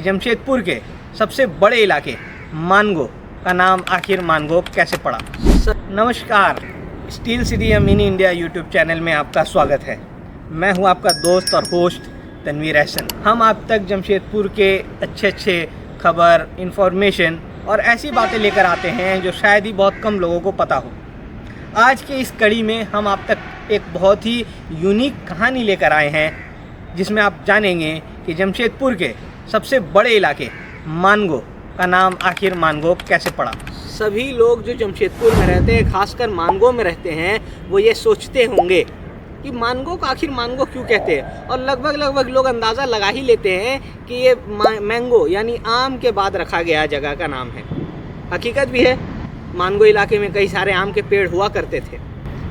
जमशेदपुर के सबसे बड़े इलाके मानगो का नाम आखिर मानगो कैसे पड़ा। नमस्कार, स्टील सिटी या मिनी इंडिया यूट्यूब चैनल में आपका स्वागत है। मैं हूं आपका दोस्त और होस्ट तनवीर एहसन। हम आप तक जमशेदपुर के अच्छे खबर, इन्फॉर्मेशन और ऐसी बातें लेकर आते हैं जो शायद ही बहुत कम लोगों को पता हो। आज के इस कड़ी में हम आप तक एक बहुत ही यूनिक कहानी लेकर आए हैं, जिसमें आप जानेंगे कि जमशेदपुर के सबसे बड़े इलाके मानगो का नाम आखिर मानगो कैसे पड़ा। सभी लोग जो जमशेदपुर में रहते हैं, खासकर मानगो में रहते हैं, वो ये सोचते होंगे कि मानगो को आखिर मानगो क्यों कहते हैं, और लगभग लोग अंदाज़ा लगा ही लेते हैं कि ये मैंगो यानी आम के बाद रखा गया जगह का नाम है। हकीकत भी है, मानगो इलाके में कई सारे आम के पेड़ हुआ करते थे,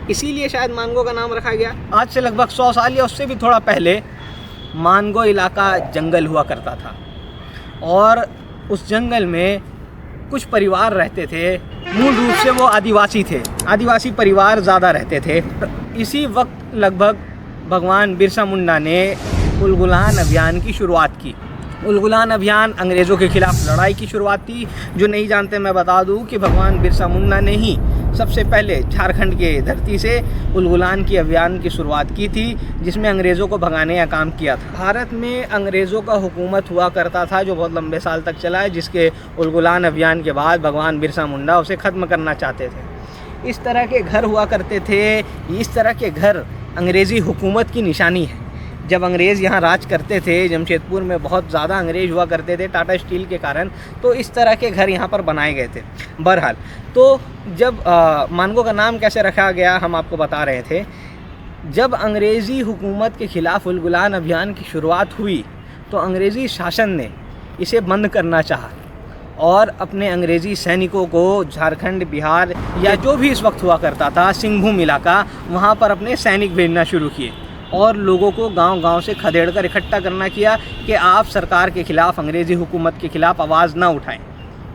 इसीलिए शायद मानगो का नाम रखा गया। आज से लगभग 100 साल या उससे भी थोड़ा पहले मानगो इलाका जंगल हुआ करता था और उस जंगल में कुछ परिवार रहते थे। मूल रूप से वो आदिवासी थे, आदिवासी परिवार ज़्यादा रहते थे। इसी वक्त लगभग भगवान बिरसा मुंडा ने उलगुलान अभियान की शुरुआत की। उलगुलान अभियान अंग्रेज़ों के खिलाफ लड़ाई की शुरुआत थी। जो नहीं जानते मैं बता दूं कि भगवान बिरसा मुंडा ने ही सबसे पहले झारखंड के धरती से उलगुलान की अभियान की शुरुआत की थी, जिसमें अंग्रेज़ों को भगाने का काम किया था। भारत में अंग्रेज़ों का हुकूमत हुआ करता था जो बहुत लंबे साल तक चला है, जिसके उलगुलान अभियान के बाद भगवान बिरसा मुंडा उसे ख़त्म करना चाहते थे। इस तरह के घर हुआ करते थे। इस तरह के घर अंग्रेज़ी हुकूमत की निशानी है। जब अंग्रेज़ यहाँ राज करते थे, जमशेदपुर में बहुत ज़्यादा अंग्रेज़ हुआ करते थे टाटा स्टील के कारण, तो इस तरह के घर यहाँ पर बनाए गए थे। बहरहाल, तो जब मानगो का नाम कैसे रखा गया हम आपको बता रहे थे। जब अंग्रेज़ी हुकूमत के ख़िलाफ़ उलगुलान अभियान की शुरुआत हुई तो अंग्रेज़ी शासन ने इसे बंद करना चाहा और अपने अंग्रेज़ी सैनिकों को झारखंड, बिहार या जो भी इस वक्त हुआ करता था सिंहभूम इलाका, वहाँ पर अपने सैनिक भेजना शुरू किए और लोगों को गांव-गांव से खदेड़ कर इकट्ठा करना किया कि आप सरकार के ख़िलाफ़, अंग्रेज़ी हुकूमत के ख़िलाफ़ आवाज़ ना उठाएं।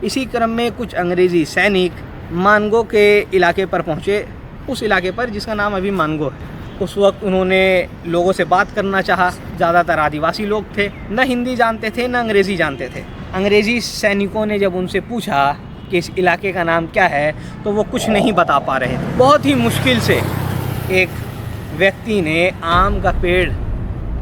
इसी क्रम में कुछ अंग्रेज़ी सैनिक मानगो के इलाके पर पहुँचे, उस इलाके पर जिसका नाम अभी मानगो है। उस वक्त उन्होंने लोगों से बात करना चाहा। ज़्यादातर आदिवासी लोग थे, न हिंदी जानते थे न अंग्रेज़ी जानते थे। अंग्रेज़ी सैनिकों ने जब उनसे पूछा कि इस इलाके का नाम क्या है, तो वो कुछ नहीं बता पा रहे थे। बहुत ही मुश्किल से एक व्यक्ति ने आम का पेड़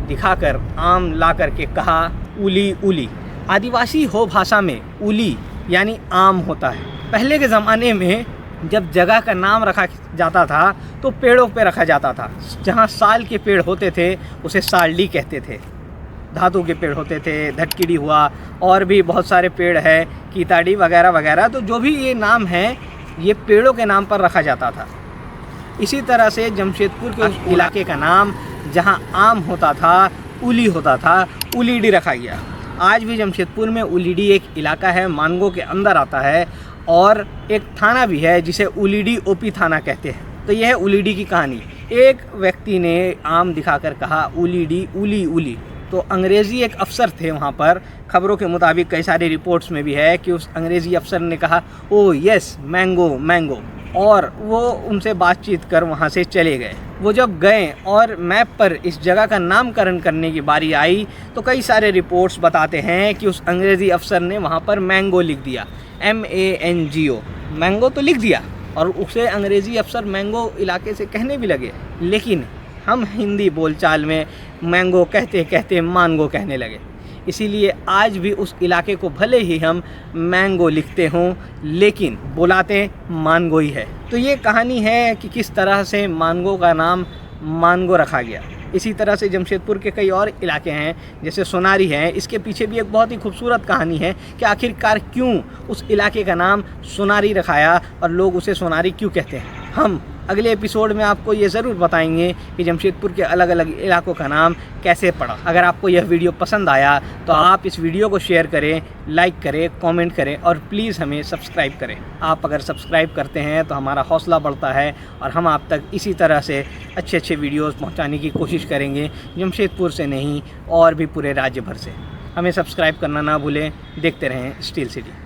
दिखाकर आम ला करके कहा, उली उली। आदिवासी हो भाषा में उली यानी आम होता है। पहले के ज़माने में जब जगह का नाम रखा जाता था तो पेड़ों पे रखा जाता था। जहाँ साल के पेड़ होते थे उसे सालडी कहते थे। धातु के पेड़ होते थे, धटकिड़ी हुआ, और भी बहुत सारे पेड़ है, कीताड़ी वगैरह वगैरह। तो जो भी ये नाम है, ये पेड़ों के नाम पर रखा जाता था। इसी तरह से जमशेदपुर के इलाके का नाम जहाँ आम होता था, उली होता था, उलीडी रखा गया। आज भी जमशेदपुर में उलीडी एक इलाका है, मानगो के अंदर आता है, और एक थाना भी है जिसे उलीडी ओपी थाना कहते हैं। तो यह है उलीडी की कहानी। एक व्यक्ति ने आम दिखाकर कहा उलीडी उली उली। तो अंग्रेज़ी एक अफसर थे वहाँ पर, खबरों के मुताबिक कई सारी रिपोर्ट्स में भी है कि उस अंग्रेज़ी अफसर ने कहा ओ यस मैंगो मैंगो, और वो उनसे बातचीत कर वहाँ से चले गए। वो जब गए और मैप पर इस जगह का नामकरण करने की बारी आई तो कई सारे रिपोर्ट्स बताते हैं कि उस अंग्रेज़ी अफसर ने वहाँ पर मैंगो लिख दिया, MANGO, मैंगो तो लिख दिया, और उसे अंग्रेज़ी अफसर मैंगो इलाके से कहने भी लगे। लेकिन हम हिंदी बोलचाल में मैंगो कहते कहते मानगो कहने लगे। इसीलिए आज भी उस इलाके को भले ही हम मैंगो लिखते हों, लेकिन बुलाते मानगो ही है। तो ये कहानी है कि किस तरह से मानगो का नाम मानगो रखा गया। इसी तरह से जमशेदपुर के कई और इलाके हैं, जैसे सोनारी हैं। इसके पीछे भी एक बहुत ही खूबसूरत कहानी है कि आखिरकार क्यों उस इलाके का नाम सोनारी रखाया और लोग उसे सोनारी क्यों कहते हैं। हम अगले एपिसोड में आपको ये ज़रूर बताएंगे कि जमशेदपुर के अलग अलग इलाकों का नाम कैसे पड़ा। अगर आपको यह वीडियो पसंद आया तो आप इस वीडियो को शेयर करें, लाइक करें, कमेंट करें और प्लीज़ हमें सब्सक्राइब करें। आप अगर सब्सक्राइब करते हैं तो हमारा हौसला बढ़ता है और हम आप तक इसी तरह से अच्छे वीडियोज़ पहुँचाने की कोशिश करेंगे, जमशेदपुर से नहीं और भी पूरे राज्य भर से। हमें सब्सक्राइब करना ना भूलें। देखते रहें स्टील सिटी।